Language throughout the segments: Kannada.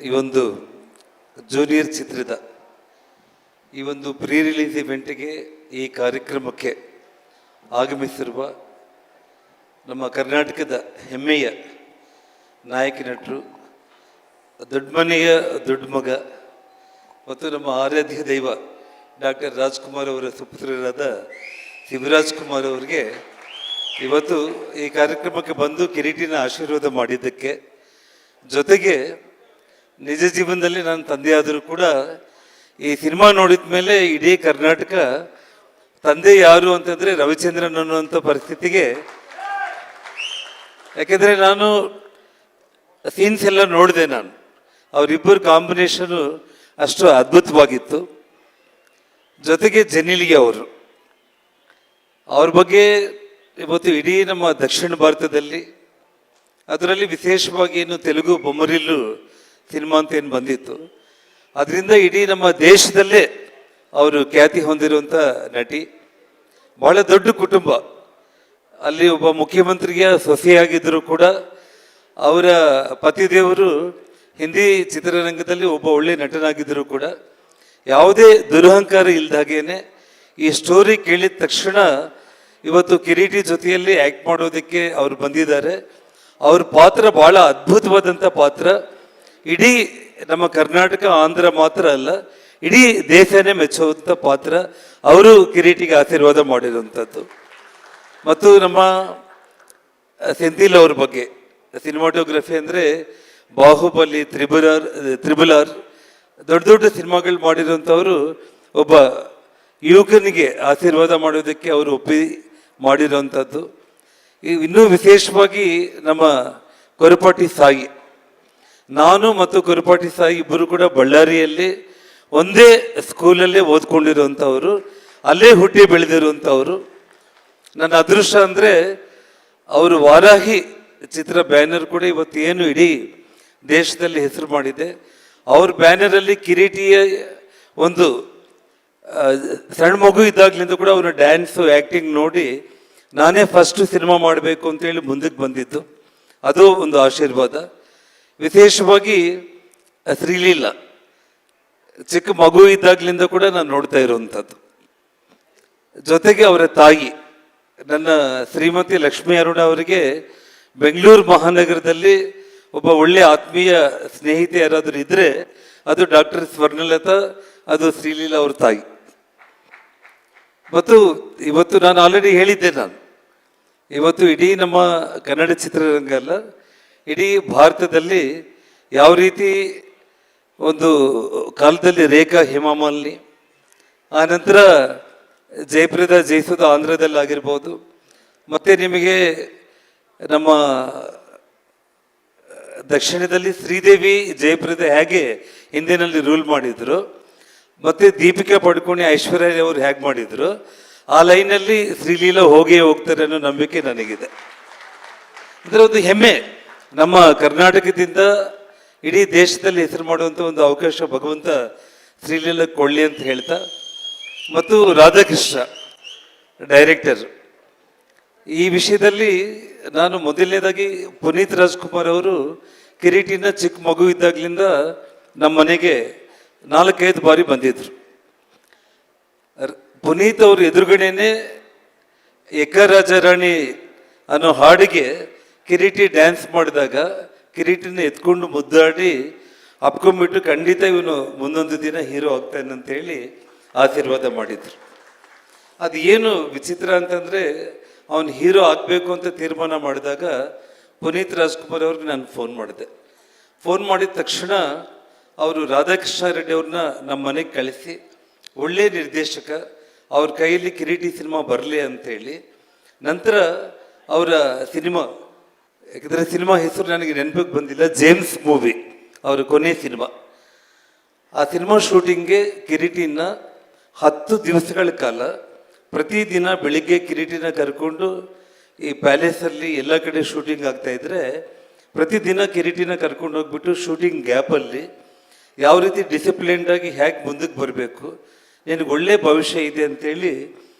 ಈ ಒಂದು ಜೂನಿಯರ್ ಚಿತ್ರದ ಈ ಒಂದು ಪ್ರೀ ರಿಲೀಸ್ ಇವೆಂಟ್ಗೆ ಈ ಕಾರ್ಯಕ್ರಮಕ್ಕೆ ಆಗಮಿಸಿರುವ ನಮ್ಮ ಕರ್ನಾಟಕದ ಹೆಮ್ಮೆಯ ನಾಯಕ ನಟರು, ದೊಡ್ಡ ಮನೆಯ ದೊಡ್ಡ ಮಗ ಮತ್ತು ನಮ್ಮ ಆರಾಧ್ಯ ದೈವ ಡಾಕ್ಟರ್ ರಾಜ್ಕುಮಾರ್ ಅವರ ಸುಪುತ್ರರಾದ ಶಿವರಾಜ್ ಕುಮಾರ್ ಅವರಿಗೆ ಇವತ್ತು ಈ ಕಾರ್ಯಕ್ರಮಕ್ಕೆ ಬಂದು ಕಿರೀಟಿನ ಆಶೀರ್ವಾದ ಮಾಡಿದ್ದಕ್ಕೆ, ಜೊತೆಗೆ ನಿಜ ಜೀವನದಲ್ಲಿ ನಾನು ತಂದೆಯಾದರೂ ಕೂಡ ಈ ಸಿನಿಮಾ ನೋಡಿದ ಮೇಲೆ ಇಡೀ ಕರ್ನಾಟಕ ತಂದೆ ಯಾರು ಅಂತಂದರೆ ರವಿಚಂದ್ರನ್ ಅನ್ನುವಂಥ ಪರಿಸ್ಥಿತಿಗೆ, ಯಾಕೆಂದರೆ ನಾನು ಸೀನ್ಸ್ ಎಲ್ಲ ನೋಡಿದೆ. ನಾನು ಅವರಿಬ್ಬರು ಕಾಂಬಿನೇಷನು ಅಷ್ಟು ಅದ್ಭುತವಾಗಿತ್ತು. ಜೊತೆಗೆ ಜೆನಿಲಿಗೆ ಅವ್ರ ಬಗ್ಗೆ ಇವತ್ತು ಇಡೀ ನಮ್ಮ ದಕ್ಷಿಣ ಭಾರತದಲ್ಲಿ, ಅದರಲ್ಲಿ ವಿಶೇಷವಾಗಿ ಏನು ತೆಲುಗು ಬೊಮ್ಮರಿಲ್ಲು ಸಿನಿಮಾ ಅಂತ ಏನು ಬಂದಿತ್ತು, ಅದರಿಂದ ಇಡೀ ನಮ್ಮ ದೇಶದಲ್ಲೇ ಅವರು ಖ್ಯಾತಿ ಹೊಂದಿರುವಂಥ ನಟಿ. ಬಹಳ ದೊಡ್ಡ ಕುಟುಂಬ. ಅಲ್ಲಿ ಒಬ್ಬ ಮುಖ್ಯಮಂತ್ರಿಗೆ ಸೊಸೆಯಾಗಿದ್ದರೂ ಕೂಡ ಅವರ ಪತಿದೇವರು ಹಿಂದಿ ಚಿತ್ರರಂಗದಲ್ಲಿ ಒಬ್ಬ ಒಳ್ಳೆ ನಟನಾಗಿದ್ದರೂ ಕೂಡ ಯಾವುದೇ ದುರಹಂಕಾರ ಇಲ್ದಾಗೇನೆ ಈ ಸ್ಟೋರಿ ಕೇಳಿದ ತಕ್ಷಣ ಇವತ್ತು ಕಿರೀಟಿ ಜೊತೆಯಲ್ಲಿ ಆ್ಯಕ್ಟ್ ಮಾಡೋದಕ್ಕೆ ಅವರು ಬಂದಿದ್ದಾರೆ. ಅವ್ರ ಪಾತ್ರ ಭಾಳ ಅದ್ಭುತವಾದಂಥ ಪಾತ್ರ. ಇಡೀ ನಮ್ಮ ಕರ್ನಾಟಕ ಆಂಧ್ರ ಮಾತ್ರ ಅಲ್ಲ, ಇಡೀ ದೇಶನೇ ಮೆಚ್ಚುವಂಥ ಪಾತ್ರ. ಅವರು ಕಿರೀಟಿಗೆ ಆಶೀರ್ವಾದ ಮಾಡಿರುವಂಥದ್ದು. ಮತ್ತು ನಮ್ಮ ಸೆಂಥಿಲ್ ಅವ್ರ ಬಗ್ಗೆ ಸಿನಿಮಾಟೋಗ್ರಫಿ ಅಂದರೆ ಬಾಹುಬಲಿ, ತ್ರಿಬಲ್ ಆರ್ ದೊಡ್ಡ ದೊಡ್ಡ ಸಿನಿಮಾಗಳು ಮಾಡಿರುವಂಥವರು. ಒಬ್ಬ ಯುವಕನಿಗೆ ಆಶೀರ್ವಾದ ಮಾಡೋದಕ್ಕೆ ಅವರು ಒಪ್ಪಿ ಮಾಡಿರುವಂಥದ್ದು. ಇನ್ನೂ ವಿಶೇಷವಾಗಿ ನಮ್ಮ ಕೊರಪಾಟಿ ಸಾಯಿ, ನಾನು ಮತ್ತು ಕೊರಪಾಟಿ ಸಾಯಿ ಇಬ್ಬರು ಕೂಡ ಬಳ್ಳಾರಿಯಲ್ಲಿ ಒಂದೇ ಸ್ಕೂಲಲ್ಲೇ ಓದ್ಕೊಂಡಿರುವಂಥವ್ರು, ಅಲ್ಲೇ ಹುಟ್ಟಿ ಬೆಳೆದಿರುವಂಥವ್ರು. ನನ್ನ ಅದೃಷ್ಟ ಅಂದರೆ ಅವರು ವಾರಾಹಿ ಚಿತ್ರ ಬ್ಯಾನರ್ ಕೂಡ ಇವತ್ತೇನು ಇಡೀ ದೇಶದಲ್ಲಿ ಹೆಸರು ಮಾಡಿದೆ. ಅವ್ರ ಬ್ಯಾನರಲ್ಲಿ ಕಿರೀಟಿಯ ಒಂದು ಸಣ್ಣ ಮಗು ಇದ್ದಾಗಲಿಂದ ಕೂಡ ಅವರ ಡ್ಯಾನ್ಸು ಆ್ಯಕ್ಟಿಂಗ್ ನೋಡಿ ನಾನೇ ಫಸ್ಟ್ ಸಿನಿಮಾ ಮಾಡಬೇಕು ಅಂತೇಳಿ ಮುಂದಕ್ಕೆ ಬಂದಿದ್ದು. ಅದು ಒಂದು ಆಶೀರ್ವಾದ. ವಿಶೇಷವಾಗಿ ಶ್ರೀಲೀಲಾ ಚಿಕ್ಕ ಮಗು ಇದ್ದಾಗಲಿಂದ ಕೂಡ ನಾನು ನೋಡ್ತಾ ಇರುವಂಥದ್ದು. ಜೊತೆಗೆ ಅವರ ತಾಯಿ ನನ್ನ ಶ್ರೀಮತಿ ಲಕ್ಷ್ಮೀ ಅರುಣ ಅವರಿಗೆ ಬೆಂಗಳೂರು ಮಹಾನಗರದಲ್ಲಿ ಒಬ್ಬ ಒಳ್ಳೆಯ ಆತ್ಮೀಯ ಸ್ನೇಹಿತೆ ಯಾರಾದರೂ ಇದ್ದರೆ ಅದು ಡಾಕ್ಟರ್ ಸ್ವರ್ಣಲತಾ, ಅದು ಶ್ರೀಲೀಲಾ ಅವ್ರ ತಾಯಿ. ಮತ್ತು ಇವತ್ತು ನಾನು ಆಲ್ರೆಡಿ ಹೇಳಿದ್ದೆ, ನಾನು ಇವತ್ತು ಇಡೀ ನಮ್ಮ ಕನ್ನಡ ಚಿತ್ರರಂಗ ಅಲ್ಲ, ಇಡೀ ಭಾರತದಲ್ಲಿ ಯಾವ ರೀತಿ ಒಂದು ಕಾಲದಲ್ಲಿ ರೇಖಾ ಹೇಮಾಮಾಲಿನಿ, ಆ ನಂತರ ಜಯಪ್ರದಾ ಜಯಿಸೋದು ಆಂಧ್ರದಲ್ಲಿ ಆಗಿರ್ಬೋದು, ಮತ್ತು ನಿಮಗೆ ನಮ್ಮ ದಕ್ಷಿಣದಲ್ಲಿ ಶ್ರೀದೇವಿ ಜಯಪ್ರದಾ ಹೇಗೆ ಹಿಂದಿನಲ್ಲಿ ರೂಲ್ ಮಾಡಿದ್ರು, ಮತ್ತು ದೀಪಿಕಾ ಪಡುಕೋಣೆ ಐಶ್ವರ್ಯ ಅವರು ಹೇಗೆ ಮಾಡಿದ್ರು, ಆ ಲೈನಲ್ಲಿ ಶ್ರೀಲೀಲಾ ಹೋಗ್ತಾರೆ ಅನ್ನೋ ನಂಬಿಕೆ ನನಗಿದೆ. ಇದರ ಒಂದು ಹೆಮ್ಮೆ, ನಮ್ಮ ಕರ್ನಾಟಕದಿಂದ ಇಡೀ ದೇಶದಲ್ಲಿ ಹೆಸರು ಮಾಡುವಂಥ ಒಂದು ಅವಕಾಶ ಭಗವಂತ ಶ್ರೀಲೀಲಾ ಕೊಳ್ಳಿ ಅಂತ ಹೇಳ್ತಾ, ಮತ್ತು ರಾಧಾಕೃಷ್ಣ ಡೈರೆಕ್ಟರ್, ಈ ವಿಷಯದಲ್ಲಿ ನಾನು ಮೊದಲನೇದಾಗಿ ಪುನೀತ್ ರಾಜ್ಕುಮಾರ್ ಅವರು ಕಿರೀಟಿನ ಚಿಕ್ಕ ಮಗು ಇದ್ದಾಗಲಿಂದ ನಮ್ಮ ಮನೆಗೆ 4-5 ಬಾರಿ ಬಂದಿದ್ರು. ಪುನೀತ್ ಅವರು ಎದುರುಗಡೆನೆ ಎಕ್ಕ ರಾಜಾರಾಣಿ ಅನ್ನೋ ಹಾಡಿಗೆ ಕಿರೀಟಿ ಡ್ಯಾನ್ಸ್ ಮಾಡಿದಾಗ ಕಿರೀಟಿನ ಎತ್ಕೊಂಡು ಮುದ್ದಾಡಿ ಅಪ್ಕೊಂಡ್ಬಿಟ್ಟು ಖಂಡಿತ ಇವನು ಮುಂದೊಂದು ದಿನ ಹೀರೋ ಆಗ್ತಾನೆ ಅಂತೇಳಿ ಆಶೀರ್ವಾದ ಮಾಡಿದ್ರು. ಅದು ಏನು ವಿಚಿತ್ರ ಅಂತಂದರೆ, ಅವನು ಹೀರೋ ಆಗಬೇಕು ಅಂತ ತೀರ್ಮಾನ ಮಾಡಿದಾಗ ಪುನೀತ್ ರಾಜ್ಕುಮಾರ್ ಅವ್ರಿಗೆ ನಾನು ಫೋನ್ ಮಾಡಿದೆ. ಫೋನ್ ಮಾಡಿದ ತಕ್ಷಣ ಅವರು ರಾಧಾಕೃಷ್ಣ ರೆಡ್ಡಿ ಅವ್ರನ್ನ ನಮ್ಮ ಮನೆಗೆ ಕಳಿಸಿ, ಒಳ್ಳೆಯ ನಿರ್ದೇಶಕ, ಅವ್ರ ಕೈಯಲ್ಲಿ ಕಿರೀಟಿ ಸಿನಿಮಾ ಬರಲಿ ಅಂತೇಳಿ. ನಂತರ ಅವರ ಸಿನಿಮಾ, ಯಾಕಂದರೆ ಸಿನಿಮಾ ಹೆಸರು ನನಗೆ ನೆನಪಿಗೆ ಬಂದಿಲ್ಲ, ಜೇಮ್ಸ್ ಮೂವಿ ಅವರ ಕೊನೆ ಸಿನಿಮಾ. ಆ ಸಿನಿಮಾ ಶೂಟಿಂಗ್ಗೆ ಕಿರೀಟಿನ 10 ದಿವಸಗಳ ಕಾಲ ಪ್ರತಿದಿನ ಬೆಳಿಗ್ಗೆ ಕಿರೀಟಿನ ಕರ್ಕೊಂಡು ಈ ಪ್ಯಾಲೇಸಲ್ಲಿ ಎಲ್ಲ ಕಡೆ ಶೂಟಿಂಗ್ ಆಗ್ತಾಯಿದ್ರೆ, ಪ್ರತಿದಿನ ಕಿರೀಟಿನ ಕರ್ಕೊಂಡು ಹೋಗ್ಬಿಟ್ಟು ಶೂಟಿಂಗ್ ಗ್ಯಾಪಲ್ಲಿ ಯಾವ ರೀತಿ ಡಿಸಿಪ್ಲಿನ್ಡಾಗಿ ಹೇಗೆ ಮುಂದಕ್ಕೆ ಬರಬೇಕು, ನಿನಗೆ ಒಳ್ಳೆಯ ಭವಿಷ್ಯ ಇದೆ ಅಂತೇಳಿ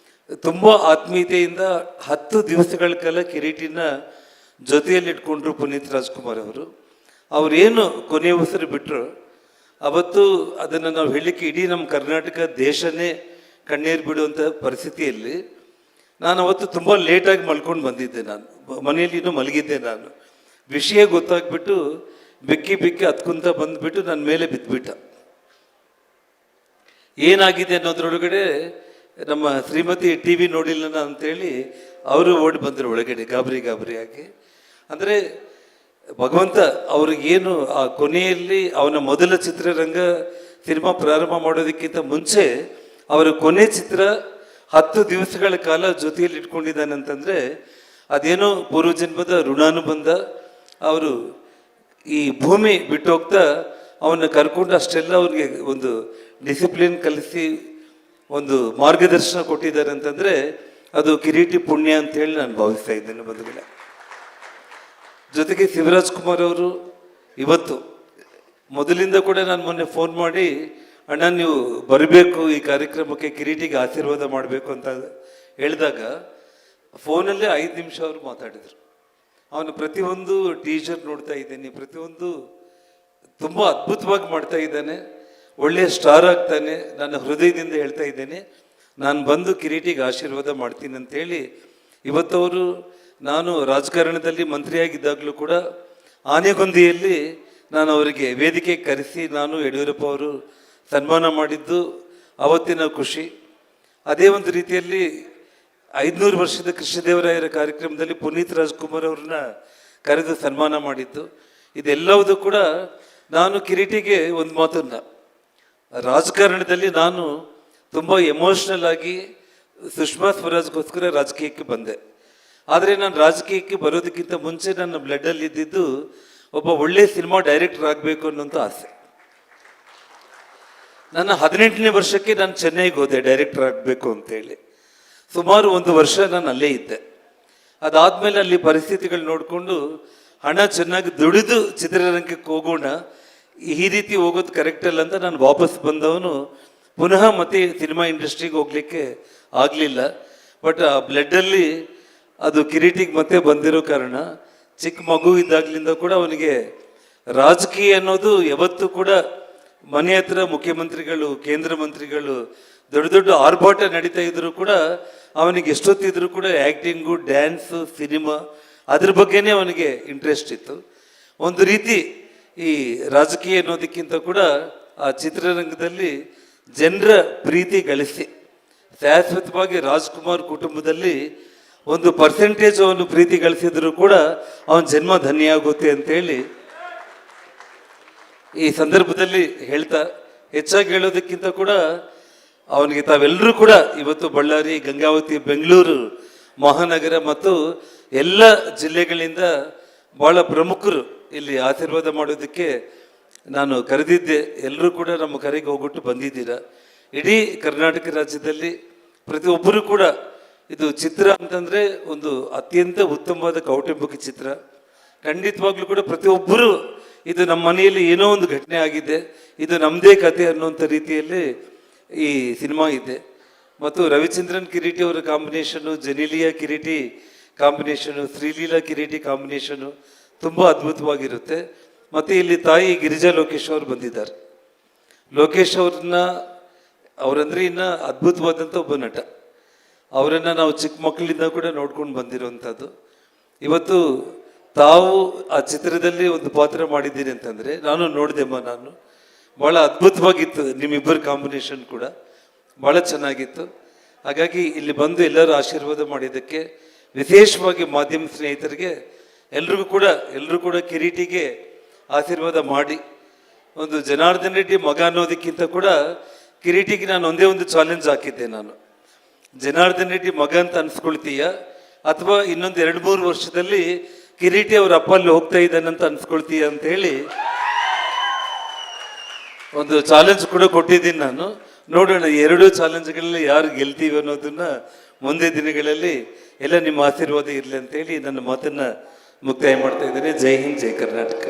ತುಂಬ ಆತ್ಮೀಯತೆಯಿಂದ 10 ದಿವಸಗಳ ಕಾಲ ಕಿರೀಟಿನ ಜೊತೆಯಲ್ಲಿ ಇಟ್ಕೊಂಡ್ರು ಪುನೀತ್ ರಾಜ್ಕುಮಾರ್ ಅವರು. ಅವರೇನು ಕೊನೆಯ ಉಸಿರು ಬಿಟ್ಟರು ಅವತ್ತು ಅದನ್ನು ನಾವು ಹೇಳಲಿಕ್ಕೆ ಇಡೀ ನಮ್ಮ ಕರ್ನಾಟಕ ದೇಶನೇ ಕಣ್ಣೀರು ಬಿಡುವಂಥ ಪರಿಸ್ಥಿತಿಯಲ್ಲಿ ನಾನು ಅವತ್ತು ತುಂಬ ಲೇಟಾಗಿ ಮಲ್ಕೊಂಡು ಬಂದಿದ್ದೆ. ನಾನು ಮನೆಯಲ್ಲಿ ಇನ್ನೂ ಮಲಗಿದ್ದೆ. ನಾನು ವಿಷಯ ಗೊತ್ತಾಗ್ಬಿಟ್ಟು ಬೆಕ್ಕಿ ಬೆಕ್ಕಿ ಹತ್ಕೊಂತ ಬಂದುಬಿಟ್ಟು ನನ್ನ ಮೇಲೆ ಬಿದ್ದುಬಿಟ್ಟ. ಏನಾಗಿದೆ ಅನ್ನೋದ್ರೊಳಗಡೆ ನಮ್ಮ ಶ್ರೀಮತಿ ಟಿ ವಿ ನೋಡಿಲ್ಲ ಅಂತೇಳಿ ಅವರು ಓಡಿ ಬಂದರು ಒಳಗಡೆ ಗಾಬರಿಯಾಗಿ. ಅಂದರೆ ಭಗವಂತ ಅವ್ರಿಗೇನು ಆ ಕೊನೆಯಲ್ಲಿ ಅವನ ಮೊದಲ ಚಿತ್ರರಂಗ ಸಿನಿಮಾ ಪ್ರಾರಂಭ ಮಾಡೋದಕ್ಕಿಂತ ಮುಂಚೆ ಅವರ ಕೊನೆ ಚಿತ್ರ 10 ದಿವಸಗಳ ಕಾಲ ಜೊತೆಯಲ್ಲಿ ಇಟ್ಕೊಂಡಿದ್ದಾನೆ ಅಂತಂದರೆ ಅದೇನೋ ಪೂರ್ವಜನ್ಮದ ಋಣಾನುಬಂಧ. ಅವರು ಈ ಭೂಮಿ ಬಿಟ್ಟು ಹೋಗ್ತಾ ಅವನ್ನ ಕರ್ಕೊಂಡು ಅಷ್ಟೆಲ್ಲ ಅವ್ರಿಗೆ ಒಂದು ಡಿಸಿಪ್ಲಿನ್ ಕಲಿಸಿ ಒಂದು ಮಾರ್ಗದರ್ಶನ ಕೊಟ್ಟಿದ್ದಾರೆ ಅಂತಂದರೆ ಅದು ಕಿರೀಟಿ ಪುಣ್ಯ ಅಂತ ಹೇಳಿ ನಾನು ಭಾವಿಸ್ತಾ ಇದ್ದೇನೆ ಬಂಧುಗಳೇ. ಜೊತೆಗೆ ಶಿವರಾಜ್ ಕುಮಾರ್ ಅವರು ಇವತ್ತು ಮೊದಲಿಂದ ಕೂಡ ನಾನು ಮೊನ್ನೆ ಫೋನ್ ಮಾಡಿ ಅಣ್ಣ ನೀವು ಬರಬೇಕು ಈ ಕಾರ್ಯಕ್ರಮಕ್ಕೆ, ಕಿರೀಟಿಗೆ ಆಶೀರ್ವಾದ ಮಾಡಬೇಕು ಅಂತ ಹೇಳಿದಾಗ ಫೋನಲ್ಲೇ 5 ನಿಮಿಷ ಅವರು ಮಾತಾಡಿದರು. ಅವನು ಪ್ರತಿಯೊಂದು ಟೀಚರ್ ನೋಡ್ತಾ ಇದ್ದೇನೆ, ಪ್ರತಿಯೊಂದು ತುಂಬ ಅದ್ಭುತವಾಗಿ ಮಾಡ್ತಾ ಇದ್ದಾನೆ, ಒಳ್ಳೆಯ ಸ್ಟಾರ್ ಆಗ್ತಾನೆ. ನನ್ನ ಹೃದಯದಿಂದ ಹೇಳ್ತಾ ಇದ್ದೇನೆ, ನಾನು ಬಂದು ಕಿರೀಟಿಗೆ ಆಶೀರ್ವಾದ ಮಾಡ್ತೀನಿ ಅಂತೇಳಿ ಇವತ್ತವರು ನಾನು ರಾಜಕಾರಣದಲ್ಲಿ ಮಂತ್ರಿಯಾಗಿದ್ದಾಗಲೂ ಕೂಡ ಆನೆಗೊಂದಿಯಲ್ಲಿ ನಾನು ಅವರಿಗೆ ವೇದಿಕೆ ಕರೆಸಿ ನಾನು ಯಡಿಯೂರಪ್ಪ ಅವರು ಸನ್ಮಾನ ಮಾಡಿದ್ದು ಅವತ್ತಿನ ಖುಷಿ. ಅದೇ ಒಂದು ರೀತಿಯಲ್ಲಿ 500 ವರ್ಷದ ಕೃಷ್ಣದೇವರಾಯರ ಕಾರ್ಯಕ್ರಮದಲ್ಲಿ ಪುನೀತ್ ರಾಜ್ಕುಮಾರ್ ಅವ್ರನ್ನ ಕರೆದು ಸನ್ಮಾನ ಮಾಡಿದ್ದು. ಇದೆಲ್ಲವೂ ಕೂಡ ನಾನು ಕಿರೀಟಿಗೆ ಒಂದು ಮಾತನ್ನ, ರಾಜಕಾರಣದಲ್ಲಿ ನಾನು ತುಂಬ ಎಮೋಷ್ನಲ್ ಆಗಿ ಸುಷ್ಮಾ ಸ್ವರಾಜ್ಗೋಸ್ಕರ ರಾಜಕೀಯಕ್ಕೆ ಬಂದೆ. ಆದರೆ ನಾನು ರಾಜಕೀಯಕ್ಕೆ ಬರೋದಕ್ಕಿಂತ ಮುಂಚೆ ನನ್ನ ಬ್ಲಡ್ಡಲ್ಲಿ ಇದ್ದಿದ್ದು ಒಬ್ಬ ಒಳ್ಳೆಯ ಸಿನಿಮಾ ಡೈರೆಕ್ಟರ್ ಆಗಬೇಕು ಅನ್ನೋಂಥ ಆಸೆ. ನನ್ನ 18ನೇ ವರ್ಷಕ್ಕೆ ನಾನು ಚೆನ್ನೈಗೆ ಹೋದೆ ಡೈರೆಕ್ಟರ್ ಆಗಬೇಕು ಅಂತೇಳಿ. ಸುಮಾರು 1 ವರ್ಷ ನಾನು ಅಲ್ಲೇ ಇದ್ದೆ. ಅದಾದಮೇಲೆ ಅಲ್ಲಿ ಪರಿಸ್ಥಿತಿಗಳು ನೋಡಿಕೊಂಡು ಹಣ ಚೆನ್ನಾಗಿ ದುಡಿದು ಚಿತ್ರರಂಗಕ್ಕೆ ಹೋಗೋಣ, ಈ ರೀತಿ ಹೋಗೋದು ಕರೆಕ್ಟ್ ಅಲ್ಲ ಅಂತ ನಾನು ವಾಪಸ್ ಬಂದವನು. ಪುನಃ ಮತ್ತೆ ಸಿನಿಮಾ ಇಂಡಸ್ಟ್ರಿಗೆ ಹೋಗ್ಲಿಕ್ಕೆ ಆಗಲಿಲ್ಲ. ಬಟ್ ಆ ಬ್ಲಡ್ಡಲ್ಲಿ ಅದು ಕಿರೀಟಿಗೆ ಮತ್ತೆ ಬಂದಿರೋ ಕಾರಣ ಚಿಕ್ಕ ಮಗು ಇದ್ದಾಗಲಿಂದ ಕೂಡ ಅವನಿಗೆ ರಾಜಕೀಯ ಅನ್ನೋದು ಯಾವತ್ತೂ ಕೂಡ ಮನೆ ಹತ್ರ ಮುಖ್ಯಮಂತ್ರಿಗಳು, ಕೇಂದ್ರ ಮಂತ್ರಿಗಳು ದೊಡ್ಡ ದೊಡ್ಡ ಆರ್ಭಾಟ ನಡೀತಾ ಇದ್ರು ಕೂಡ ಅವನಿಗೆ ಎಷ್ಟೊತ್ತಿದ್ರು ಕೂಡ ಆ್ಯಕ್ಟಿಂಗು, ಡ್ಯಾನ್ಸು, ಸಿನಿಮಾ ಅದ್ರ ಬಗ್ಗೆನೇ ಅವನಿಗೆ ಇಂಟ್ರೆಸ್ಟ್ ಇತ್ತು. ಒಂದು ರೀತಿ ಈ ರಾಜಕೀಯ ಅನ್ನೋದಕ್ಕಿಂತ ಕೂಡ ಆ ಚಿತ್ರರಂಗದಲ್ಲಿ ಜನರ ಪ್ರೀತಿ ಗಳಿಸಿ ಶಾಶ್ವತವಾಗಿ ರಾಜ್ಕುಮಾರ್ ಕುಟುಂಬದಲ್ಲಿ ಒಂದು ಪರ್ಸೆಂಟೇಜ್ ಅವನು ಪ್ರೀತಿ ಗಳಿಸಿದ್ರು ಕೂಡ ಅವನ ಜನ್ಮ ಧನ್ಯ ಆಗುತ್ತೆ ಅಂತೇಳಿ ಈ ಸಂದರ್ಭದಲ್ಲಿ ಹೇಳ್ತಾ, ಹೆಚ್ಚಾಗಿ ಹೇಳೋದಕ್ಕಿಂತ ಕೂಡ ಅವನಿಗೆ ತಾವೆಲ್ಲರೂ ಕೂಡ ಇವತ್ತು ಬಳ್ಳಾರಿ, ಗಂಗಾವತಿ, ಬೆಂಗಳೂರು ಮಹಾನಗರ ಮತ್ತು ಎಲ್ಲ ಜಿಲ್ಲೆಗಳಿಂದ ಭಾಳ ಪ್ರಮುಖರು ಇಲ್ಲಿ ಆಶೀರ್ವಾದ ಮಾಡೋದಕ್ಕೆ ನಾನು ಕರೆದಿದ್ದೆ. ಎಲ್ಲರೂ ಕೂಡ ನಮ್ಮ ಕರೆಗೆ ಹೋಗ್ಬಿಟ್ಟು ಬಂದಿದ್ದೀರಾ. ಇಡೀ ಕರ್ನಾಟಕ ರಾಜ್ಯದಲ್ಲಿ ಪ್ರತಿಯೊಬ್ಬರು ಕೂಡ ಇದು ಚಿತ್ರ ಅಂತಂದರೆ ಒಂದು ಅತ್ಯಂತ ಉತ್ತಮವಾದ ಕೌಟುಂಬಿಕ ಚಿತ್ರ. ಖಂಡಿತವಾಗ್ಲೂ ಕೂಡ ಪ್ರತಿಯೊಬ್ಬರು ಇದು ನಮ್ಮ ಮನೆಯಲ್ಲಿ ಏನೋ ಒಂದು ಘಟನೆ ಆಗಿದೆ, ಇದು ನಮ್ಮದೇ ಕತೆ ಅನ್ನುವಂಥ ರೀತಿಯಲ್ಲಿ ಈ ಸಿನಿಮಾ ಇದೆ. ಮತ್ತು ರವಿಚಂದ್ರನ್ ಕಿರೀಟಿ ಅವರ combination, Genelia Kireeti combination, Sreeleela Kireeti combination ತುಂಬ ಅದ್ಭುತವಾಗಿರುತ್ತೆ. ಮತ್ತು ಇಲ್ಲಿ ತಾಯಿ ಗಿರಿಜಾ ಲೋಕೇಶ್ ಅವರು ಬಂದಿದ್ದಾರೆ. ಲೋಕೇಶ್ ಅವರಂದ್ರೆ ಇನ್ನು ಅದ್ಭುತವಾದಂಥ ಒಬ್ಬ ನಟ. ಅವರನ್ನು ನಾವು ಚಿಕ್ಕ ಮಕ್ಕಳಿಂದ ಕೂಡ ನೋಡ್ಕೊಂಡು ಬಂದಿರುವಂಥದ್ದು. ಇವತ್ತು ತಾವು ಆ ಚಿತ್ರದಲ್ಲಿ ಒಂದು ಪಾತ್ರ ಮಾಡಿದ್ದೀರಿ ಅಂತಂದರೆ ನಾನು ನೋಡಿದೆಮ್ಮ, ನಾನು ಭಾಳ ಅದ್ಭುತವಾಗಿತ್ತು. ನಿಮ್ಮಿಬ್ಬರ ಕಾಂಬಿನೇಷನ್ ಕೂಡ ಭಾಳ ಚೆನ್ನಾಗಿತ್ತು. ಹಾಗಾಗಿ ಇಲ್ಲಿ ಬಂದು ಎಲ್ಲರೂ ಆಶೀರ್ವಾದ ಮಾಡಿದ್ದಕ್ಕೆ ವಿಶೇಷವಾಗಿ ಮಾಧ್ಯಮ ಸ್ನೇಹಿತರಿಗೆ ಎಲ್ಲರೂ ಕೂಡ ಕಿರೀಟಿಗೆ ಆಶೀರ್ವಾದ ಮಾಡಿ. ಒಂದು ಜನಾರ್ದನ್ ರೆಡ್ಡಿ ಮಗ ಅನ್ನೋದಕ್ಕಿಂತ ಕೂಡ ಕಿರೀಟಿಗೆ ನಾನು ಒಂದೇ ಒಂದು ಚಾಲೆಂಜ್ ಹಾಕಿದ್ದೆ. ನಾನು ಜನಾರ್ದನ್ ರೆಡ್ಡಿ ಮಗ ಅಂತ ಅನ್ಸ್ಕೊಳ್ತೀಯ ಅಥವಾ ಇನ್ನೊಂದು 2-3 ವರ್ಷದಲ್ಲಿ ಕಿರೀಟಿ ಅವ್ರ ಅಪ್ಪ ಅಲ್ಲಿ ಹೋಗ್ತಾ ಇದ್ದಾನಂತ ಅನ್ಸ್ಕೊಳ್ತೀಯ ಅಂತ ಹೇಳಿ ಒಂದು ಚಾಲೆಂಜ್ ಕೂಡ ಕೊಟ್ಟಿದ್ದೀನಿ ನಾನು. ನೋಡೋಣ 2 ಚಾಲೆಂಜ್ಗಳಲ್ಲಿ ಯಾರು ಗೆಲ್ತೀವಿ ಅನ್ನೋದನ್ನ ಮುಂದೆ ದಿನಗಳಲ್ಲಿ ಎಲ್ಲ ನಿಮ್ಮ ಆಶೀರ್ವಾದ ಇರಲಿ ಅಂತೇಳಿ ನನ್ನ ಮಾತನ್ನ ಮುಕ್ತಾಯ ಮಾಡ್ತಾ ಇದ್ದೇನೆ. ಜೈ ಹಿಂದ್, ಜೈ ಕರ್ನಾಟಕ.